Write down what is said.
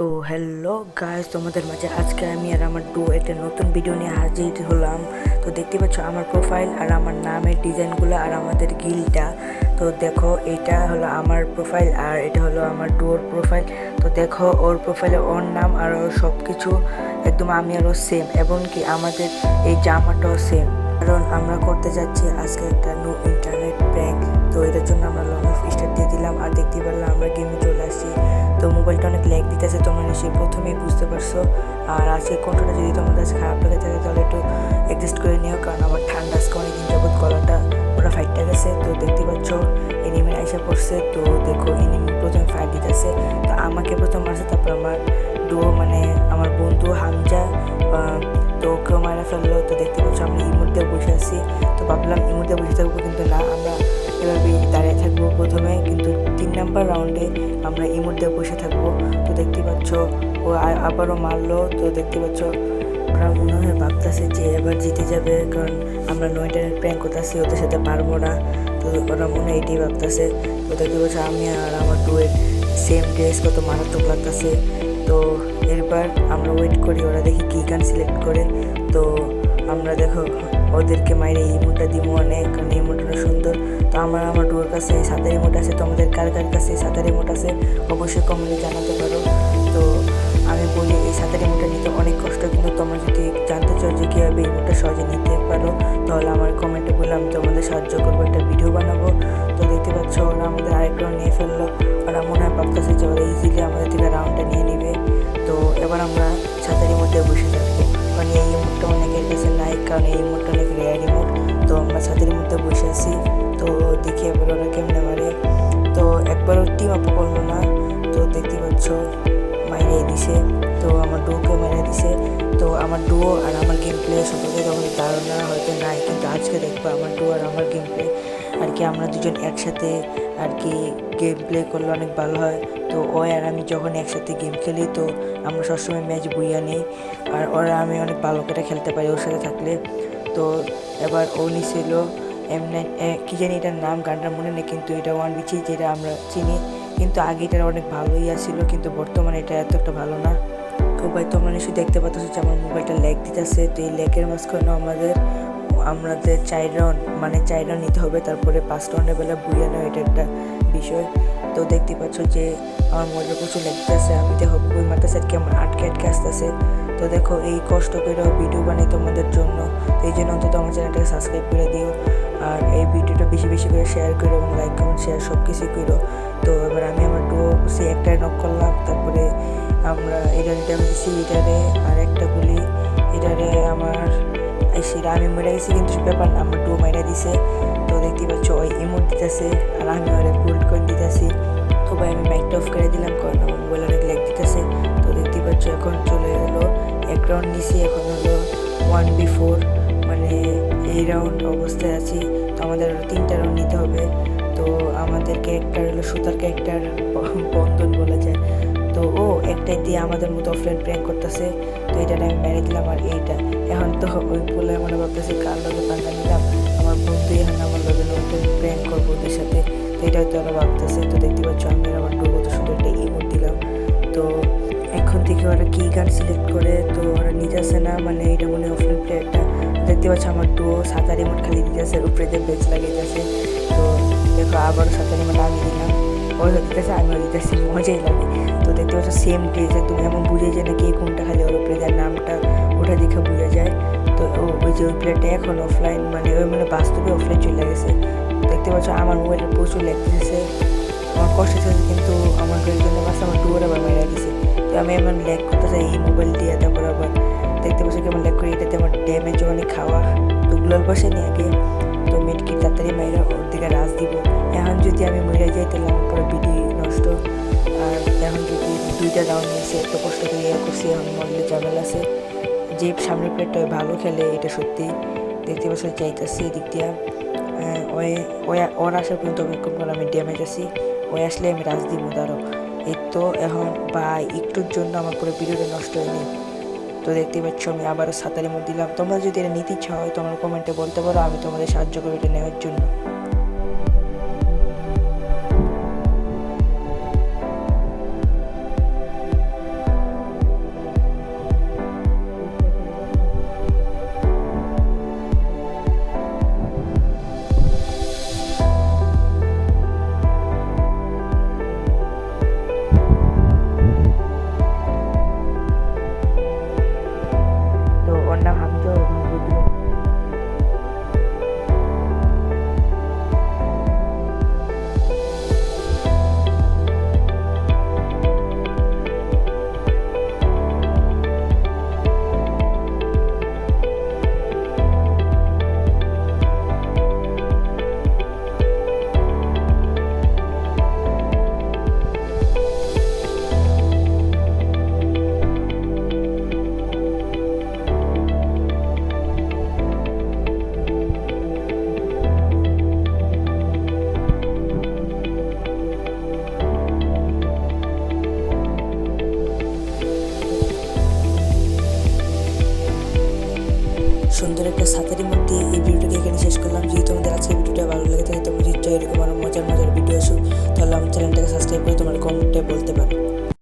তো hello guys, তোমাদের মাঝে আজকে আমি আর আমার একটা নতুন ভিডিও নিয়ে হাজির হলাম। তো দেখতে পাচ্ছ আমার প্রোফাইল আর আমার নামের ডিজাইনগুলো আর আমাদের গিলটা। তো দেখো, এটা হলো আমার প্রোফাইল আর এটা হলো আমার ডুয়োর প্রোফাইল। তো দেখো, ওর প্রোফাইলে ওর নাম আর ওর সব কিছু একদম আমি আরও সেম, এবং কি আমাদের এই জামাটাও সেম। কারণ আমরা করতে যাচ্ছি আজকে একটা নিউ ইন্টারনেট প্র্যাঙ্ক। তো এটার জন্য আমরা লং অফ স্টার্ট দিয়ে দিলাম আর দেখতে পারলাম আমরা গেমে চলে আসছি। তো মোবাইলটা অনেক ল্যাগ দিতেছে, তোমরা নিশ্চয়ই প্রথমেই বুঝতে পারছো। আর আজকে কণ্ঠটা যদি তোমাদের কাছে খারাপ লেগে থাকে তাহলে একটু অ্যাডজাস্ট করে নিও, কারণ আমার ঠান্ডা আজকে অনেকদিন যাবত গলাটা পুরো ফাইটটা গেছে। তো দেখতে পাচ্ছ এনিমি আইসা পড়ছে। তো দেখো, এনিমি প্রথমে ফাইট দিতেছে। তো আমাকে প্রথম মারছে, তারপর আমার মানে আমার বন্ধু হামজা, তো ওকেও মারা ফেললো। তো দেখতে পাচ্ছ আমরা এই মুহূর্তে বসে আছি। তো ভাবলাম এই মুহূর্তে বসে থাকবো, কিন্তু না, আমরা এভাবেই দাঁড়িয়ে থাকবো প্রথমে, কিন্তু 3 নাম্বার রাউন্ডে আমরা এই মুহূর্তে বসে থাকবো। তো দেখতে পাচ্ছ ও আবারও মারলো। তো দেখতে পাচ্ছ ওরা মনে হয় ভাবতেছে যে এবার জিতে যাবে, কারণ আমরা নয়টার প্র্যাঙ্ক করতেছি, ওদের সাথে পারবো না। তো ওরা মনে হয় এটাই ভাবতেছে। তো দেখতে পাচ্ছ আমি আর আমার সেম ড্রেস, কত মারাত্মক লাগতেছে। তো এরপর আমরা ওয়েট করি, ওরা দেখি কী গান সিলেক্ট করে। তো আমরা দেখো ওদেরকে মাইরে ইমোটটা দিব অনেক, কারণ ইমোটটা সুন্দর। তো আমার ডোর কাছে সাঁতার ইমোট আছে, তোমাদের কার কার কাছে সাঁতার ইমোট আছে অবশ্যই কমেন্টে জানাতে পারো। তো আমি বলি, এই সাঁতার ইমোটটা নিতে অনেক কষ্ট, কিন্তু তোমরা যদি জানতে চাও যে কীভাবে ইমোটটা সহজে নিতে পারো তাহলে আমার কমেন্টে বলে আমি তোমাদের সাহায্য করবো, একটা ভিডিও বানাবো। তো দেখতে পাচ্ছ ওরা আমাদের আরেক রাউন্ড নিয়ে ফেললো। ওরা মনে হয় ভাবতেছে যে ওরা ইজিলি আমাদের থেকে রাউন্ডটা নিয়ে নিবে। তো এবার আমরা সাঁতারের মধ্যে বসে থাকবো, কারণ এই ইমোটটা অনেকের কাছে নাই, কারণ এই ইমোটটা অনেক রেয়ার ইমোট। তো আমরা ছাদের মধ্যে বসে আছি। তো দেখি এবার ওরা কেমনে মারে। তো একবারও টিম আপ করলো না। তো দেখতে পাচ্ছ মাইরে দিছে। তো আমার ডুয়োকে মেরে দিছে। তো আমার ডুয়ো আর আমার গেম প্লে সম্পর্কে তখন ধারণা হয়তো নাই, কিন্তু আজকে দেখবো আমার ডুয়ো আর আমার গেম প্লে আর কি আমরা দুজন একসাথে আর কি গেম প্লে করলে অনেক ভালো হয়। তো ও আর আমি যখন একসাথে গেম খেলি তো আমরা সবসময় ম্যাচ বুইয়া নিই, আর ওরা আমি অনেক ভালো করে খেলতে পারি ওর সাথে থাকলে। তো এবার ও নিছিল এমনি কী জানি এটার নাম, গানটার মনে নেই, কিন্তু এটা 1BG যেটা আমরা চিনি। কিন্তু আগে এটা অনেক ভালোই আসছিল, কিন্তু বর্তমানে এটা এত একটা ভালো না। তো ভাই তোমরা নিশ্চয়ই দেখতে পাচ্ছ যে আমার মোবাইলটা ল্যাগ দিতেছে। তো এই ল্যাগের মাঝখানে আমাদের 4 রাউন্ড নিতে হবে, তারপরে 5 রাউন্ডের বেলা বুইয়া নেওয়া, এটা একটা বিষয়। তো দেখতে পাচ্ছ যে আমার মোবাইলটা প্রচুর লেগতেছে, আমি দেখো বই মারতেছে আর কি আমার আটকে আসতেছে। তো দেখো এই কষ্ট করে ভিডিও বানাই তোমাদের জন্য, তো এই জন্য অন্তত আমার চ্যানেলটাকে সাবস্ক্রাইব করে দিও, আর এই ভিডিওটা বেশি বেশি করে শেয়ার করো এবং লাইক কমেন্ট শেয়ার সব কিছুই করো। তো এবার আমি আমার সে একটাই নক করলাম, তারপরে আমরা এটারে দিচ্ছি, এটারে আর একটা গুলি, এটারে আমার সেটা আমি মেরে গেছি, কিন্তু ব্যাপার না, আমার মেরে দিছে। তো দেখতে পাচ্ছ ওই ইমোট দিতেছে আর আমি ওরা গোল্ড কয়েন দিতেছি। তো ভাই আমি মাইকটা অফ করে দিলাম, কারণ আমার মোবাইল অনেক ল্যাগ দিতেছে। তো দেখতে পাচ্ছ এখন চলে গেলো এক রাউন্ড নিছি, এখন হলো 1v4, মানে এই রাউন্ড অবস্থায় আছি। তো আমাদের আরও 3টা রাউন্ড নিতে হবে। তো আমাদের ক্যারেক্টার হলো সুতার ক্যারেক্টার, বন্ধন বলা যায়। তো ও একটাই দিয়ে আমাদের মতো অফলাইন প্র্যাঙ্ক করতেছে। তো এটা আমি মেরে দিলাম, আর এইটা এখন তো ওই বলে মনে ভাবতেছে কার লগে পাঙ্গা নিলাম, আমার বন্ধু এখন আমার লগে প্র্যাঙ্ক করবো ওদের সাথে। তো এটা হয়তো ওরা ভাবতেছে। তো দেখতে পাচ্ছ আমি আমার ডুবো কত সুন্দর একটা ইমোট দিলাম। তো এখন থেকে ওরা কী গান সিলেক্ট করে, তো ওরা নিতেছে না, মানে এটা মনে হয় অফলাইন প্লেয়ারটা। দেখতে পাচ্ছ আমার ডুয়ো সাঁতার ইমোট খালি দিতেছে, উপরে দিয়ে বেচ লাগিয়েছে। তো দেখো আবারও সাঁতার ইমোট আমি দিলাম, ওই দিতেছে আমিও দিতেছি, মজাই লাগে। তো দেখতে পাচ্ছ সেম ড্রেস, একদম এমন বুঝে যায় না কে কোনটা, খালি ওর উপরে দেওয়ার নামটা ওটা দেখে বোঝা যায়। তো ওই যে ওই প্লেয়ারটা এখন অফলাইন, মানে ওই মানে বাস্তবে অফলাইন চলে গেছে। দেখতে পাচ্ছ আমার মোবাইলে প্রচুর ল্যাগ দিতেছে, আমার কষ্ট হচ্ছে, কিন্তু আমার জন্য বাসে আমার ডুয়োর আবার মেরে দিছে। তো আমি এমন ল্যাগ করতে চাই এই মোবাইল দিয়ে, তারপর আবার দেখতে পাচ্ছি কেমন ল্যাগ করি, এটাতে আমার ড্যামেজ অনেক খাওয়া। তো গ্লোল বসে নিয়ে আগে তো মেটকি তাড়াতাড়ি মেরে ওর দিকে রাজ দিব। এখন যদি আমি মরে যাই তাহলে আমার পুরো ভিডিও নষ্ট। আর এখন যদি 2টা রাউন্ড নিয়েছে, এত কষ্ট করে করছি, এখন মরলে ঝামেলা আছে। যে সামনের প্লেটটা ভালো খেলে এটা সত্যি। দেখতে পাচ্ছ চাইতেছি এদিক দিয়া, ওর আসার পর্যন্ত অপেক্ষণ করে আমি ড্যামেজ আছি, ওই আসলে আমি রাজ দিব ধরো। এই তো এখন বা একটুর জন্য আমার পুরো ভিডিওটা নষ্ট হয়নি। তো দেখতে পাচ্ছ আমি আবারও সাঁতারের মধ্যে দিলাম। তোমরা যদি এটা নিতে ইচ্ছা হয় তোমরা কমেন্টে বলতে পারো, আমি তোমাদের সাহায্য করবো এটা নেওয়ার জন্য। সুন্দর একটা ছাতারের মধ্যে এই ভিডিওটাকে এখানে শেষ করলাম। যদি তোমাদের আজকে ভিডিওটা ভালো লাগে থাকে, তোমরা যদি এরকম আরো মজার মজার ভিডিও আসুক, তাহলে আমার চ্যানেলটাকে সাবস্ক্রাইব করে তোমার কমেন্টে বলতে পারো।